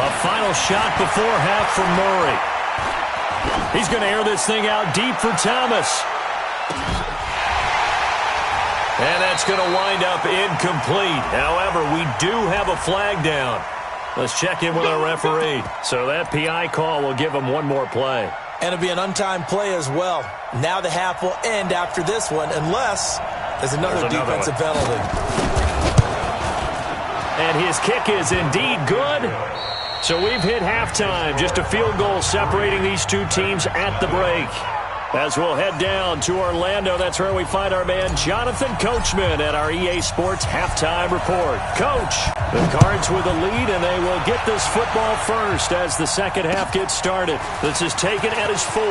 A final shot before half from Murray. He's going to air this thing out deep for Thomas. And that's going to wind up incomplete. However, we do have a flag down. Let's check in with our referee. So that PI call will give him one more play. And it'll be an untimed play as well. Now the half will end after this one, unless there's another defensive penalty. And his kick is indeed good. So we've hit halftime. Just a field goal separating these two teams at the break. As we'll head down to Orlando, that's where we find our man Jonathan Coachman at our EA Sports Halftime Report. Coach, the Cards with a lead, and they will get this football first as the second half gets started. This is taken at his 4.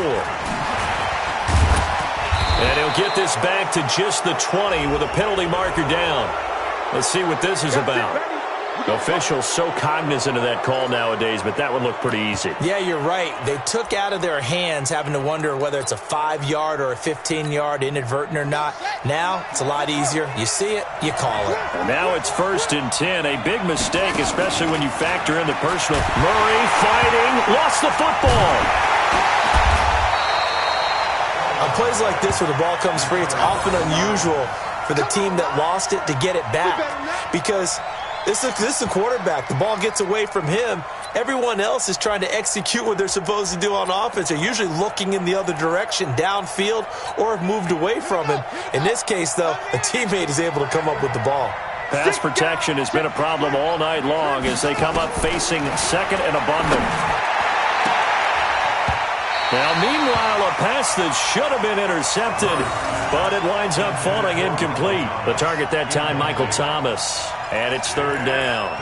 And he'll get this back to just the 20 with a penalty marker down. Let's see what this is about. Officials so cognizant of that call nowadays, but that would look pretty easy. Yeah, you're right. They took out of their hands having to wonder whether it's a 5-yard or a 15-yard, inadvertent or not. Now, it's a lot easier. You see it, you call it. And now it's 1st and 10. A big mistake, especially when you factor in the personal. Murray fighting, lost the football. On plays like this where the ball comes free, it's often unusual for the team that lost it to get it back. Because this is the quarterback. The ball gets away from him. Everyone else is trying to execute what they're supposed to do on offense. They're usually looking in the other direction, downfield, or have moved away from him. In this case, though, a teammate is able to come up with the ball. Pass protection has been a problem all night long as they come up facing second and abundant. Now, meanwhile, a pass that should have been intercepted, but it winds up falling incomplete. The target that time, Michael Thomas, and it's 3rd down.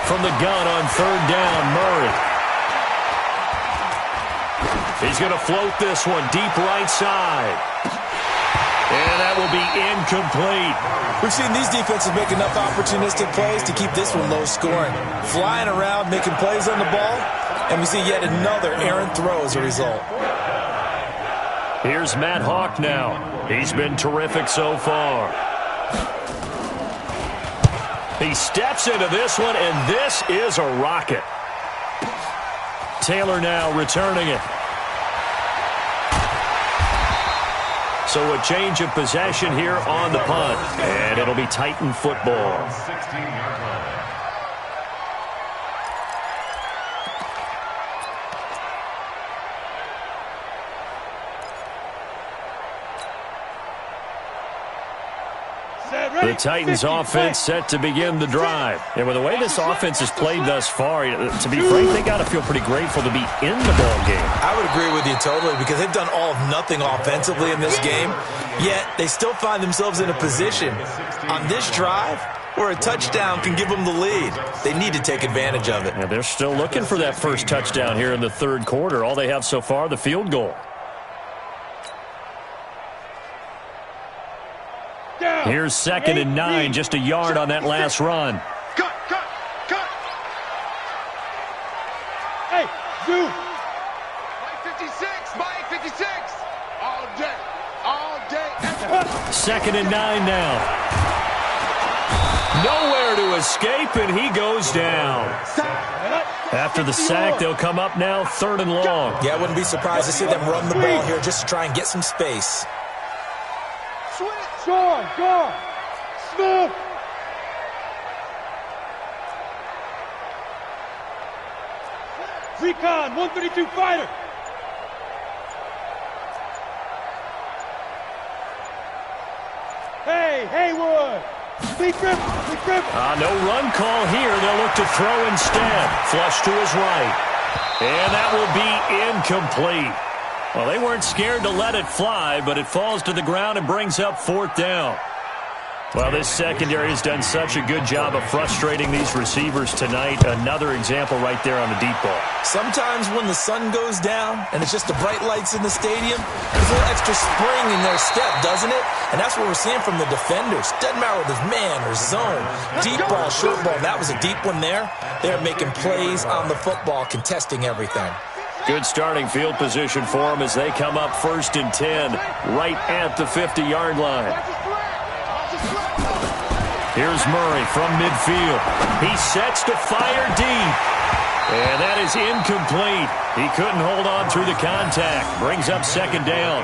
From the gun on 3rd down, Murray. He's going to float this one deep right side. And that will be incomplete. We've seen these defenses make enough opportunistic plays to keep this one low scoring. Flying around, making plays on the ball, and we see yet another errant throw as a result. Here's Matt Hawk now. He's been terrific so far. He steps into this one, and this is a rocket. Taylor now returning it. So a change of possession here on the punt. And it'll be Titan football. The Titans offense set to begin the drive. And with the way this offense has played thus far, to be frank, they got to feel pretty grateful to be in the ball game. I would agree with you totally because they've done all of nothing offensively in this game, yet they still find themselves in a position on this drive where a touchdown can give them the lead. They need to take advantage of it. Yeah, they're still looking for that first touchdown here in the 3rd quarter. All they have so far, the field goal. Here's 2nd and 9, just a yard on that last run. Cut. Hey, Zoo. Mike 56. All day. 2nd and 9 now. Nowhere to escape, and he goes down. After the sack, they'll come up now 3rd and long. Yeah, I wouldn't be surprised to see them run the ball here just to try and get some space. Go. Smith. Recon, 132 fighter. Hey, Haywood. Big grip. No run call here. They'll look to throw instead. Flush to his right. And that will be incomplete. Well, they weren't scared to let it fly, but it falls to the ground and brings up 4th down. Well, this secondary has done such a good job of frustrating these receivers tonight. Another example right there on the deep ball. Sometimes when the sun goes down and it's just the bright lights in the stadium, there's a little extra spring in their step, doesn't it? And that's what we're seeing from the defenders. Doesn't matter whether it's man or zone. Deep ball, short ball. That was a deep one there. They're making plays on the football, contesting everything. Good starting field position for them as they come up 1st and 10, right at the 50-yard line. Here's Murray from midfield. He sets to fire deep. And that is incomplete. He couldn't hold on through the contact. Brings up 2nd down.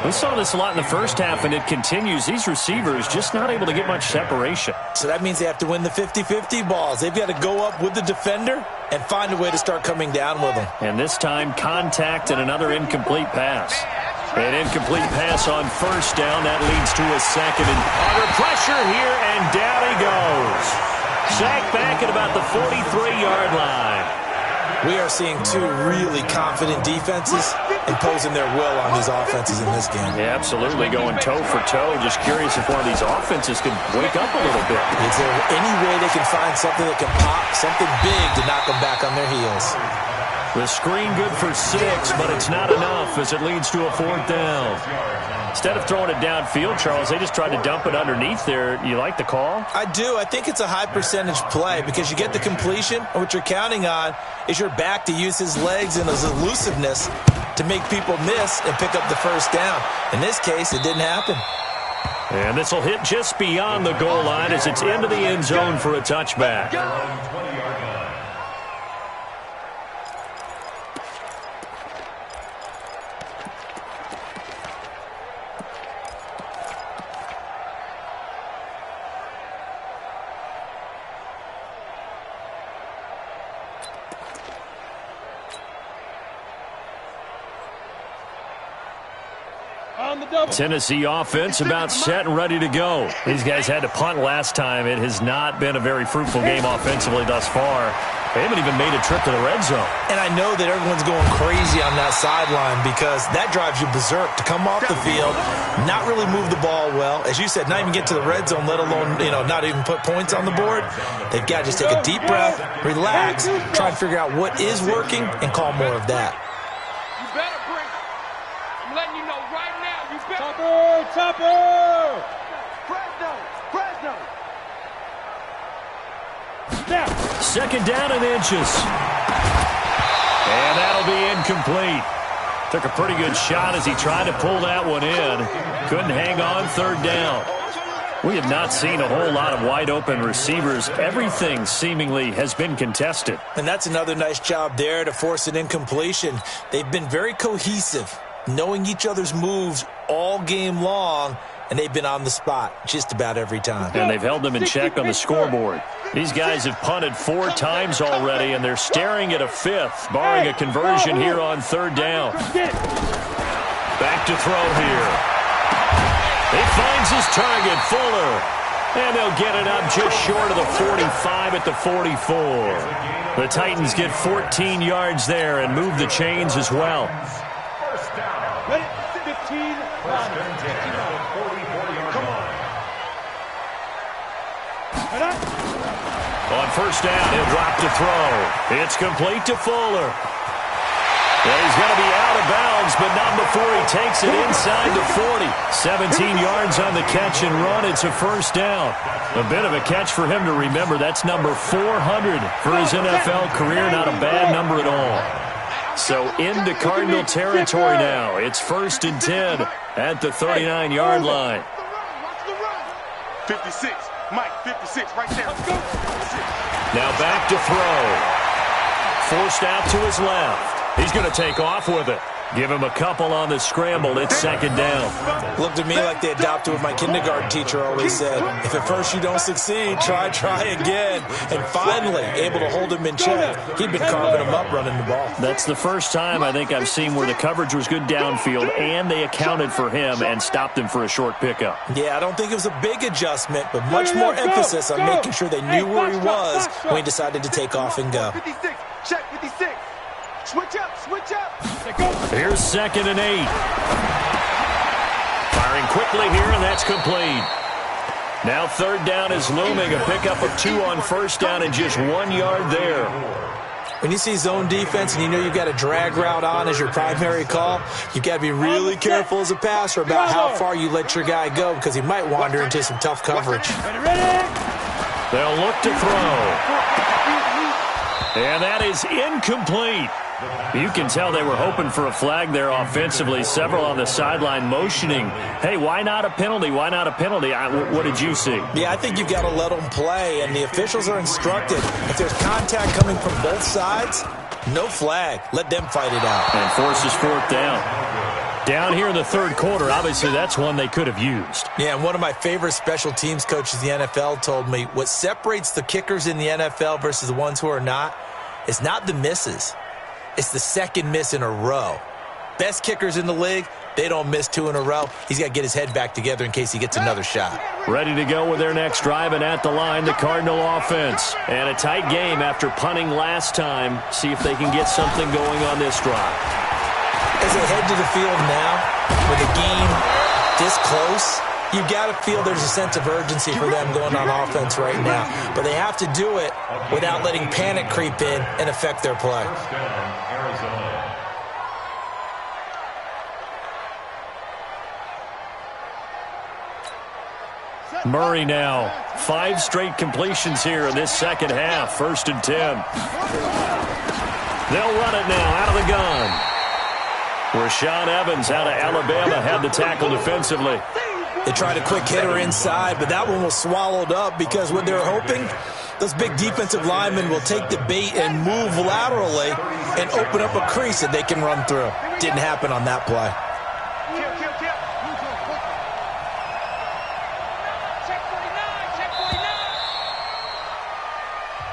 We saw this a lot in the first half, and it continues. These receivers just not able to get much separation. So that means they have to win the 50-50 balls. They've got to go up with the defender and find a way to start coming down with them. And this time, contact and another incomplete pass. An incomplete pass on 1st down. That leads to a 2nd. And under pressure here, and down he goes. Sacked back at about the 43-yard line. We are seeing two really confident defenses imposing their will on these offenses in this game. Yeah, absolutely, going toe for toe. Just curious if one of these offenses can wake up a little bit. Is there any way they can find something that can pop, something big to knock them back on their heels? The screen good for 6, but it's not enough as it leads to a 4th down. Instead of throwing it downfield, Charles, they just tried to dump it underneath there. You like the call? I do. I think it's a high percentage play because you get the completion, and what you're counting on is your back to use his legs and his elusiveness to make people miss and pick up the 1st down. In this case, it didn't happen. And this will hit just beyond the goal line as it's into the end zone for a touchback. Tennessee offense about set and ready to go. These guys had to punt last time. It has not been a very fruitful game offensively thus far. They haven't even made a trip to the red zone. And I know that everyone's going crazy on that sideline because that drives you berserk to come off the field, not really move the ball well. As you said, not even get to the red zone, let alone, not even put points on the board. They've got to just take a deep breath, relax, try and figure out what is working, and call more of that. Topper! Fresno! Now. 2nd down and inches. And that'll be incomplete. Took a pretty good shot as he tried to pull that one in. Couldn't hang on 3rd down. We have not seen a whole lot of wide-open receivers. Everything seemingly has been contested. And that's another nice job there to force an incompletion. They've been very cohesive, knowing each other's moves all game long, and they've been on the spot just about every time. And they've held them in check on the scoreboard. These guys have punted 4 times already, and they're staring at a 5th, barring a conversion here on 3rd down. Back to throw here. He finds his target, Fuller. And they'll get it up just short of the 45 at the 44. The Titans get 14 yards there and move the chains as well. Ready? 15. Come on. On 1st down, he'll drop to throw. It's complete to Fuller. Well, he's going to be out of bounds, but not before he takes it inside the 40. 17 yards on the catch and run. It's a 1st down. A bit of a catch for him to remember. That's number 400 for his NFL career. Not a bad number at all. So into Cardinal territory now. It's 1st and 10 at the 39-yard line. 56. Mike, 56 right there. Let's go. Now back to throw. Forced out to his left. He's going to take off with it. Give him a couple on the scramble. It's 2nd down. Looked to me like they adopted what my kindergarten teacher always said. If at first you don't succeed, try again. And finally, able to hold him in check. He'd been carving him up running the ball. That's the first time I think I've seen where the coverage was good downfield and they accounted for him and stopped him for a short pickup. Yeah, I don't think it was a big adjustment, but much more emphasis on making sure they knew where he was when he decided to take off and go. 56. Check 56. Switch up. Here's 2nd and 8. Firing quickly here, and that's complete. Now 3rd down is looming. A pickup of 2 on 1st down and just 1 yard there. When you see zone defense and you know you've got a drag route on as your primary call, you've got to be really careful as a passer about how far you let your guy go because he might wander into some tough coverage. They'll look to throw. And that is incomplete. You can tell they were hoping for a flag there offensively. Several on the sideline motioning, hey, why not a penalty? Why not a penalty? What did you see? Yeah, I think you've got to let them play, and the officials are instructed. If there's contact coming from both sides, no flag. Let them fight it out. And forces fourth down. Down here in the third quarter, obviously that's one they could have used. Yeah, and one of my favorite special teams coaches in the NFL told me what separates the kickers in the NFL versus the ones who are not is not the misses. It's the second miss in a row. Best kickers in the league, they don't miss two in a row. He's got to get his head back together in case he gets another shot. Ready to go with their next drive, and at the line, the Cardinal offense. And a tight game after punting last time. See if they can get something going on this drive. As they head to the field now, with a game this close, you've got to feel there's a sense of urgency for them going on offense right now. But they have to do it without letting panic creep in and affect their play. Murray now. 5 straight completions here in this second half. 1st and 10. They'll run it now out of the gun. Rashaan Evans out of Alabama had the tackle defensively. They tried a quick hitter inside, but that one was swallowed up because what they're hoping, those big defensive linemen will take the bait and move laterally and open up a crease that they can run through. Didn't happen on that play.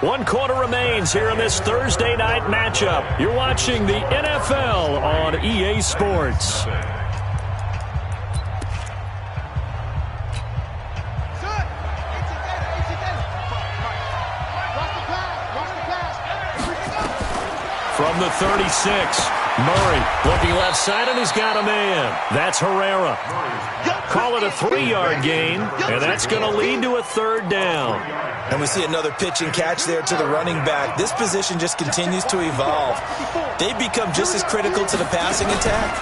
One quarter remains here in this Thursday night matchup. You're watching the NFL on EA Sports. From the 36, Murray looking left side, and he's got a man. That's Herrera. Call it a 3-yard gain, and that's going to lead to a 3rd down. And we see another pitch and catch there to the running back. This position just continues to evolve. They become just as critical to the passing attack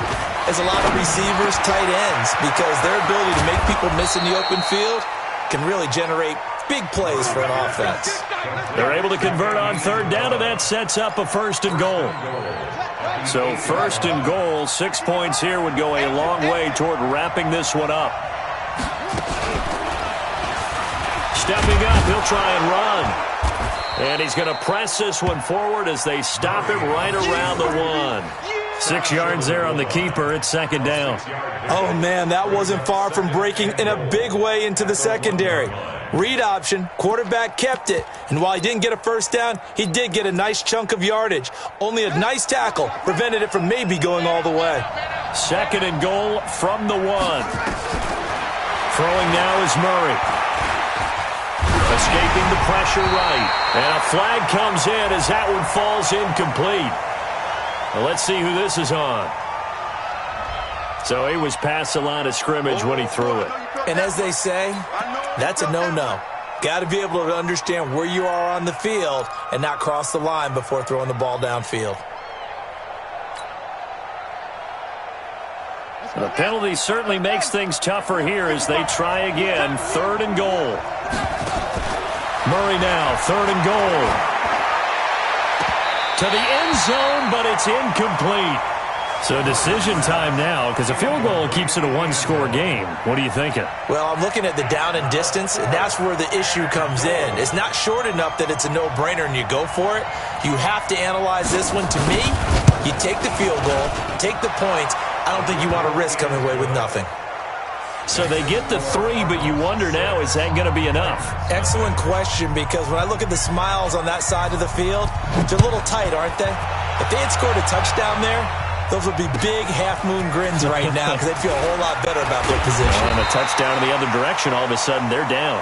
as a lot of receivers, tight ends, because their ability to make people miss in the open field can really generate big plays for an offense. They're able to convert on 3rd down, and that sets up a 1st and goal. So 1st and goal, 6 points here would go a long way toward wrapping this one up. Stepping up, he'll try and run. And he's going to press this one forward as they stop him right around the 1. 6 yards there on the keeper. It's 2nd down. Oh, man, that wasn't far from breaking in a big way into the secondary. Read option, quarterback kept it, and while he didn't get a 1st down, he did get a nice chunk of yardage. Only a nice tackle prevented it from maybe going all the way. 2nd and goal from the 1. Throwing now is Murray. Escaping the pressure right. And a flag comes in as that one falls incomplete. Well, let's see who this is on. So he was past the line of scrimmage when he threw it. And as they say, that's a no-no. Got to be able to understand where you are on the field and not cross the line before throwing the ball downfield. The penalty certainly makes things tougher here as they try again. 3rd and goal. Murray now, 3rd and goal. To the end zone, but it's incomplete. So decision time now, because a field goal keeps it a 1-score game. What are you thinking? Well, I'm looking at the down and distance, and that's where the issue comes in. It's not short enough that it's a no-brainer and you go for it. You have to analyze this one. To me, you take the field goal, take the points. I don't think you want to risk coming away with nothing. So they get the 3, but you wonder now, is that going to be enough? Excellent question, because when I look at the smiles on that side of the field, they're a little tight, aren't they? If they had scored a touchdown there, those would be big half-moon grins right now because they'd feel a whole lot better about their position. And a touchdown in the other direction, all of a sudden they're down.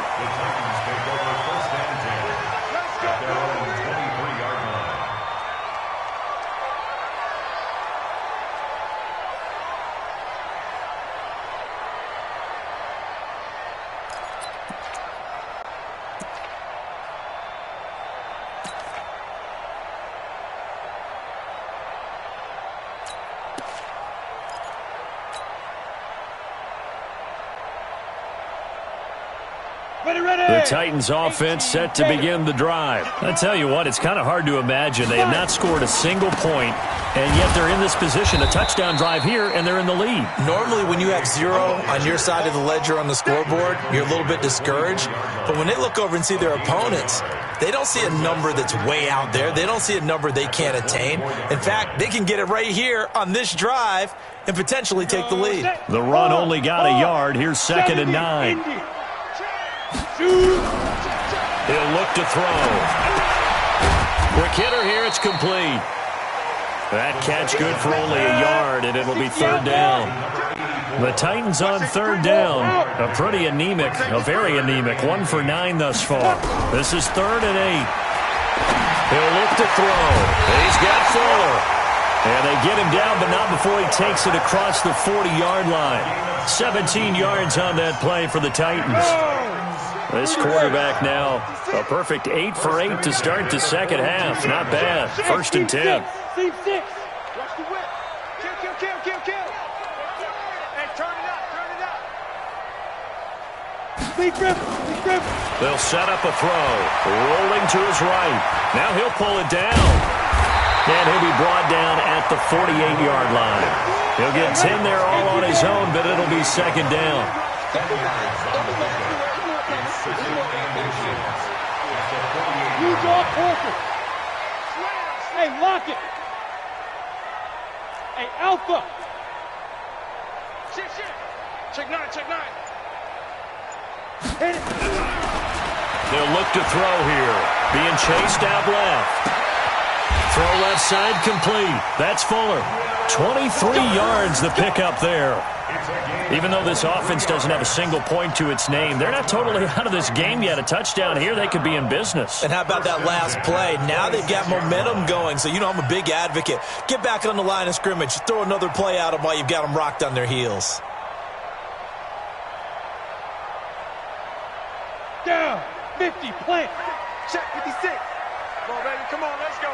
The Titans offense set to begin the drive. I tell you what, it's kind of hard to imagine. They have not scored a single point, and yet they're in this position, a touchdown drive here, and they're in the lead. Normally, when you have 0 on your side of the ledger on the scoreboard, you're a little bit discouraged. But when they look over and see their opponents, they don't see a number that's way out there. They don't see a number they can't attain. In fact, they can get it right here on this drive and potentially take the lead. The run only got a yard. Here's 2nd and 9. He'll look to throw. Quick hitter here. It's complete. That catch good for only a yard, and it'll be 3rd down. The Titans on 3rd down. A pretty anemic, a very anemic 1 for 9 thus far. This is 3rd and 8. He'll look to throw. He's got Fuller. And they get him down, but not before he takes it across the 40-yard line. 17 yards on that play for the Titans. This quarterback now, a perfect 8 for 8 to start the second half. Not bad. 1st and 10. Watch the whip. Kill. Hey, turn it up. Big grip. They'll set up a throw. Rolling to his right. Now he'll pull it down. And he'll be brought down at the 48-yard line. He'll get 10 there all on his own, but it'll be 2nd down. Hey, lock it. Hey, Alpha. Shit. Check 9. Hit it. They'll look to throw here. Being chased out left. Throw left side complete. That's Fuller. 23 yards the pickup there. Even though this offense doesn't have a single point to its name, they're not totally out of this game yet. A touchdown here, they could be in business. And how about that last play? Now they've got momentum going. So, I'm a big advocate. Get back on the line of scrimmage. Throw another play at them while you've got them rocked on their heels. Down. 50. Plant. Check 56. Come on, baby. Come on. Let's go.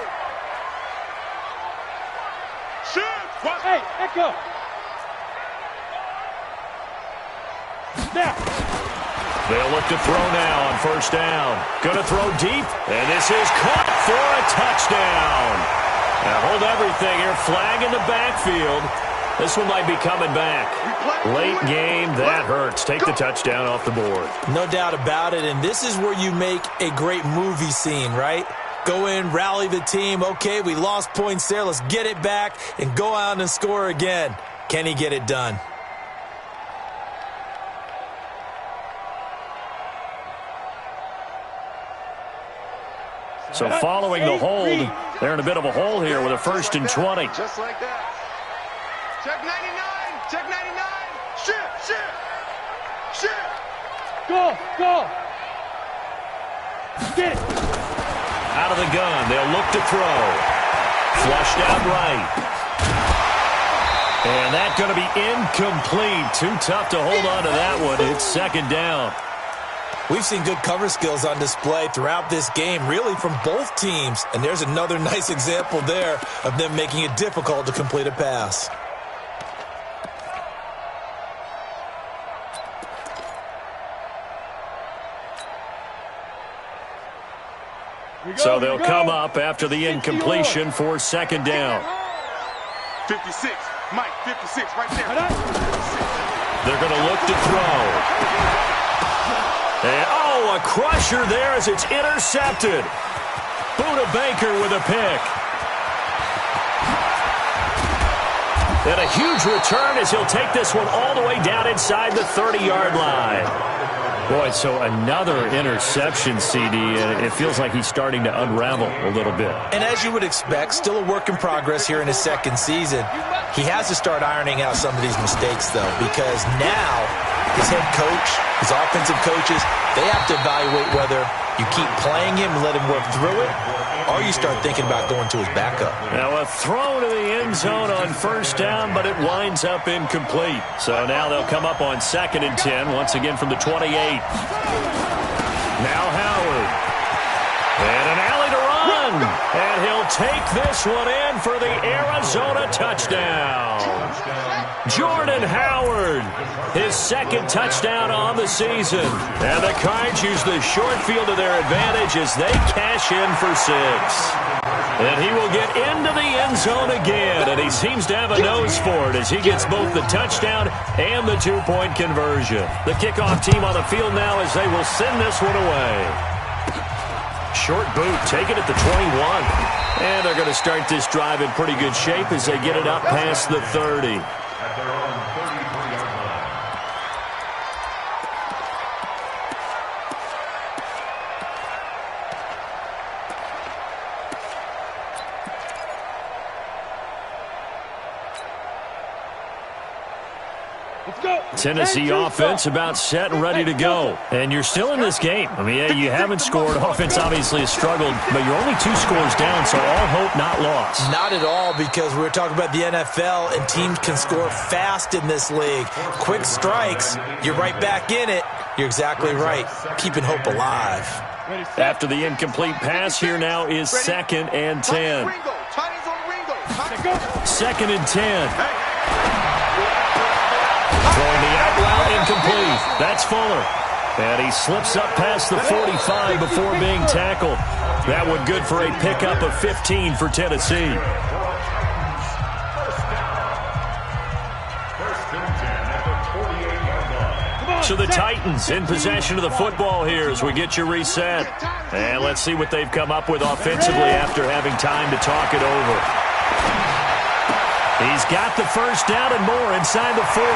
Shoot. Hey, echo. Now. They'll look to throw now on 1st down. Going to throw deep, and this is caught for a touchdown. Now hold everything here. Flag in the backfield. This one might be coming back. Late game, that hurts. Take the touchdown off the board. No doubt about it, and this is where you make a great movie scene, right? Go in, rally the team. Okay, we lost points there. Let's get it back and go out and score again. Can he get it done? So following the hold, they're in a bit of a hole here with a 1st and 20. Just like that. Check 99. Check 99. Shit. Go. Get it. Out of the gun. They'll look to throw. Flushed out right. And that's going to be incomplete. Too tough to hold on to that one. It's 2nd down. We've seen good cover skills on display throughout this game, really from both teams. And there's another nice example there of them making it difficult to complete a pass. So they'll come up after the incompletion for 2nd down. 56. Mike, 56 right there. They're going to look to throw. And, a crusher there as it's intercepted. Buda Baker with a pick. And a huge return as he'll take this one all the way down inside the 30-yard line. Boy, so another interception, CD, and it feels like he's starting to unravel a little bit. And as you would expect, still a work in progress here in his 2nd season. He has to start ironing out some of these mistakes, though, because now his head coach, his offensive coaches, they have to evaluate whether you keep playing him and let him work through it, or you start thinking about going to his backup. Now a throw to the end zone on 1st down, but it winds up incomplete. So now they'll come up on 2nd and 10, once again from the 28. Now Howard. And an alley to run. And he'll take this one in for the Arizona touchdown. Jordan Howard, his second touchdown on the season. And the Cards use the short field to their advantage as they cash in for 6. And he will get into the end zone again, and he seems to have a nose for it as he gets both the touchdown and the 2-point conversion. The kickoff team on the field now as they will send this one away. Short boot, taken at the 21. And they're going to start this drive in pretty good shape as they get it up past the 30. Tennessee offense about set and ready to go. And you're still in this game. I mean, yeah, you haven't scored. Offense obviously has struggled, but you're only 2 scores down, so all hope not lost. Not at all, because we were talking about the NFL, and teams can score fast in this league. Quick strikes, you're right back in it. You're exactly right. Keeping hope alive. After the incomplete pass, here now is 2nd and 10. 2nd and 10. Throwing the out route incomplete. That's Fuller. And he slips up past the 45 before being tackled. That one good for a pickup of 15 for Tennessee. So the Titans in possession of the football here as we get you reset. And let's see what they've come up with offensively after having time to talk it over. He's got the first down and more inside the 40.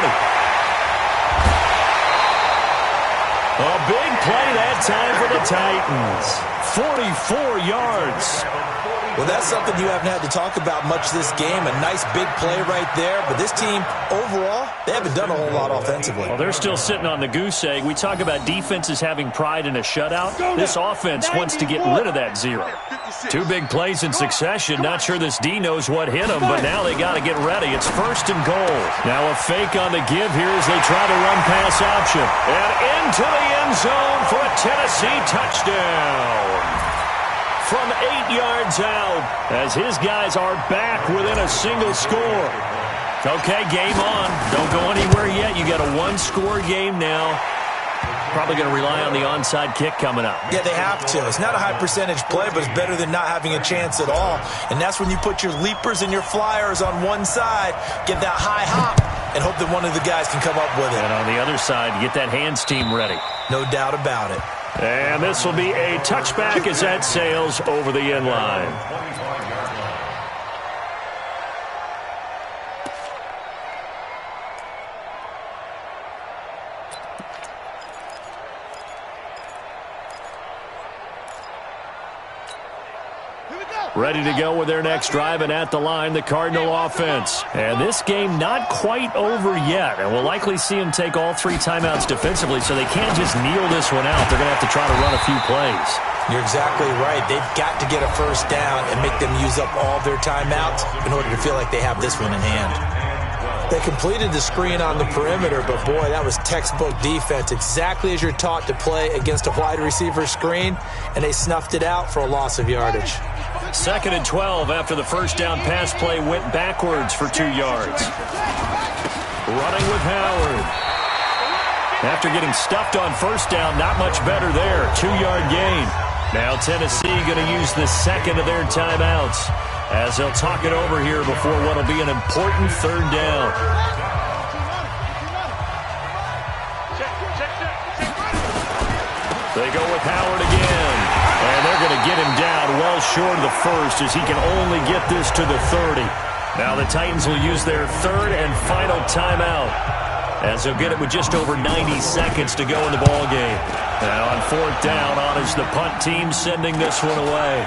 A big play that time for the Titans. 44 yards. Well, that's something you haven't had to talk about much this game. A nice big play right there. But this team, overall, they haven't done a whole lot offensively. Well, they're still sitting on the goose egg. We talk about defenses having pride in a shutout. This offense wants to get rid of that 0. 2 big plays in succession. Not sure this D knows what hit them, but now they got to get ready. It's 1st and goal. Now a fake on the give here as they try to run pass option. And into the end zone for a Tennessee touchdown. From 8 yards out as his guys are back within a single score. Okay, game on. Don't go anywhere yet. You got a 1-score game now. Probably going to rely on the onside kick coming up. Yeah, they have to. It's not a high percentage play, but it's better than not having a chance at all. And that's when you put your leapers and your flyers on one side, get that high hop, and hope that one of the guys can come up with it. And on the other side, get that hands team ready. No doubt about it. And this will be a touchback as that sails over the end line. Ready to go with their next drive, and at the line, the Cardinal offense. And this game not quite over yet, and we'll likely see them take all 3 timeouts defensively, so they can't just kneel this one out. They're going to have to try to run a few plays. You're exactly right. They've got to get a first down and make them use up all their timeouts in order to feel like they have this one in hand. They completed the screen on the perimeter, but boy, that was textbook defense, exactly as you're taught to play against a wide receiver screen, and they snuffed it out for a loss of yardage. 2nd and 12 after the first down pass play went backwards for 2 yards. Running with Howard. After getting stuffed on first down, not much better there. 2-yard gain. Now Tennessee going to use the second of their timeouts as they'll talk it over here before what will be an important 3rd down. They go with Howard again. And they're going to get him down well short of the first as he can only get this to the 30. Now the Titans will use their 3rd and final timeout as they'll get it with just over 90 seconds to go in the ballgame. Now on 4th down, on is the punt team sending this one away.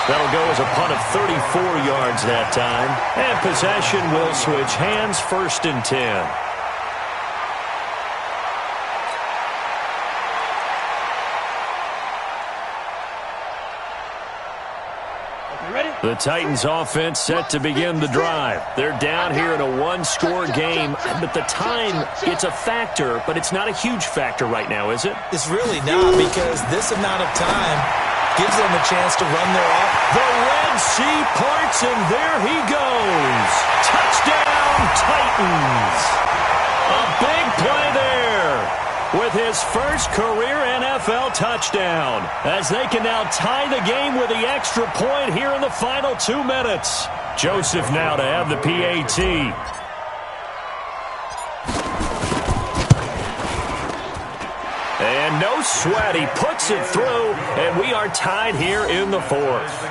That'll go as a punt of 34 yards that time. And possession will switch hands, 1st and 10. Ready? The Titans offense set to begin the drive. They're down here in a one-score game, but the time, it's a factor, but it's not a huge factor right now, is it? It's really not, because this amount of time gives them a chance to run their off. The Red Sea parts, and there he goes. Touchdown, Titans. A big play there with his first career NFL touchdown, as they can now tie the game with the extra point here in the final 2 minutes. Joseph now to have the PAT. And no sweat, he puts it through, and we are tied here in the fourth.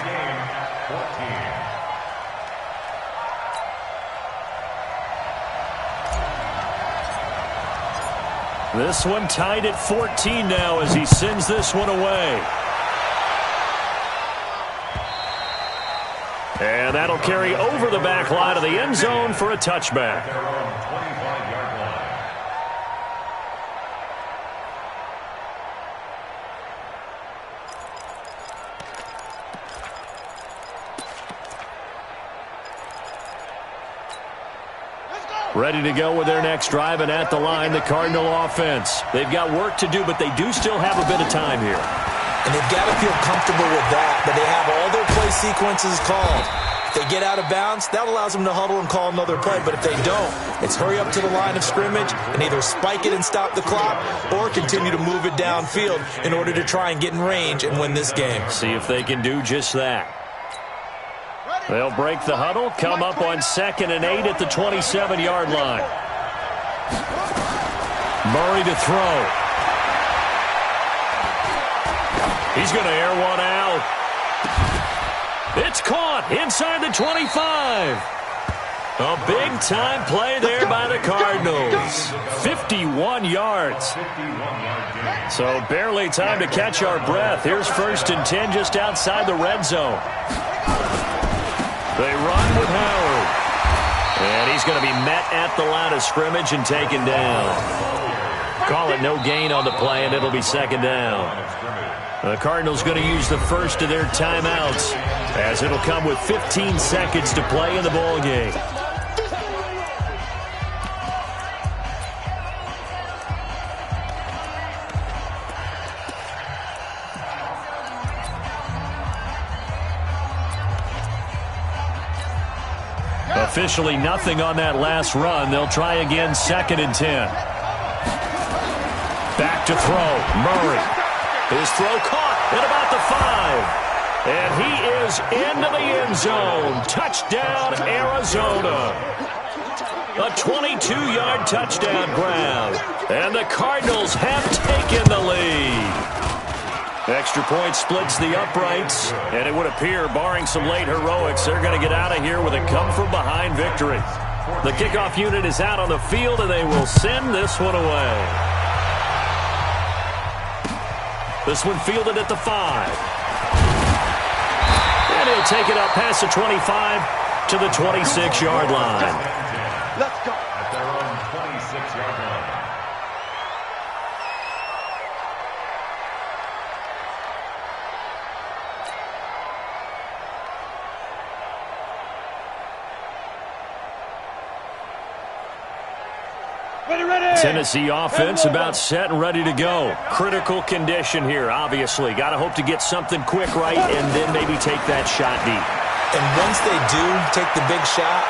This one tied at 14 now as he sends this one away. And that'll carry over the back line of the end zone for a touchback. Ready to go with their next drive, and at the line, the Cardinal offense. They've got work to do, but they do still have a bit of time here. And they've got to feel comfortable with that, but they have all their play sequences called. If they get out of bounds, that allows them to huddle and call another play, but if they don't, it's hurry up to the line of scrimmage and either spike it and stop the clock or continue to move it downfield in order to try and get in range and win this game. See if they can do just that. They'll break the huddle, come up on 2nd and 8 at the 27-yard line. Murray to throw. He's going to air one out. It's caught inside the 25. A big-time play there by the Cardinals. 51 yards. So barely time to catch our breath. Here's 1st and 10 just outside the red zone. They run with Howard. And he's going to be met at the line of scrimmage and taken down. Call it no gain on the play, and it'll be 2nd down. The Cardinals going to use the first of their timeouts, as it'll come with 15 seconds to play in the ball game. Officially nothing on that last run. They'll try again 2nd and 10. Back to throw. Murray. His throw caught at about the 5. And he is into the end zone. Touchdown, Arizona. A 22-yard touchdown grab. And the Cardinals have taken the lead. Extra point splits the uprights, and it would appear, barring some late heroics, they're going to get out of here with a come-from-behind victory. The kickoff unit is out on the field, and they will send this one away. This one fielded at the 5. And he'll take it up past the 25 to the 26-yard line. Let's go. At their own 26-yard line. Tennessee offense about set and ready to go. Critical condition here, obviously. Got to hope to get something quick right and then maybe take that shot deep. And once they do take the big shot,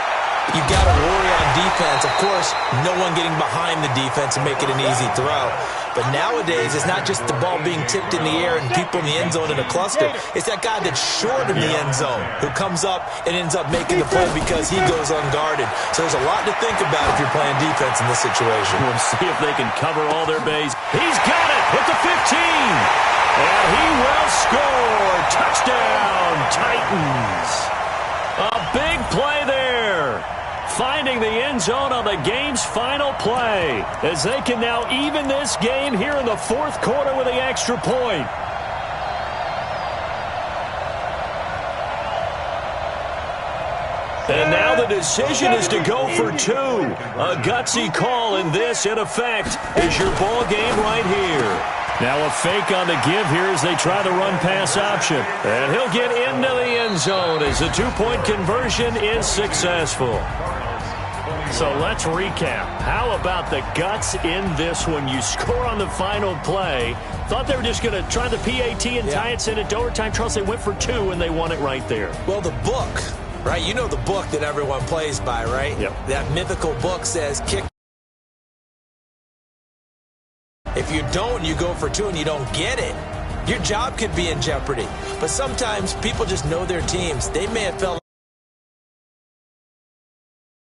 you've got to worry on defense. Of course, no one getting behind the defense and make it an easy throw. But nowadays, it's not just the ball being tipped in the air and people in the end zone in a cluster. It's that guy that's short in the end zone who comes up and ends up making the play because he goes unguarded. So there's a lot to think about if you're playing defense in this situation. We'll see if they can cover all their bases. He's got it at the 15. And he will score. Touchdown, Titans. A big play there. Finding the end zone on the game's final play, as they can now even this game here in the 4th quarter with the extra point. And now the decision is to go for 2. A gutsy call, and this, in effect, is your ball game right here. Now a fake on the give here as they try the run-pass option. And he'll get into the end zone as the two-point conversion is successful. So let's recap. How about the guts in this one? You score on the final play. Thought they were just going to try the PAT and tie it, send it to overtime. Charles, they went for two, and they won it right there. Well, the book, right? You know the book that everyone plays by, right? Yep. That mythical book says kick. If you don't, you go for two and you don't get it, your job could be in jeopardy. But sometimes people just know their teams. They may have felt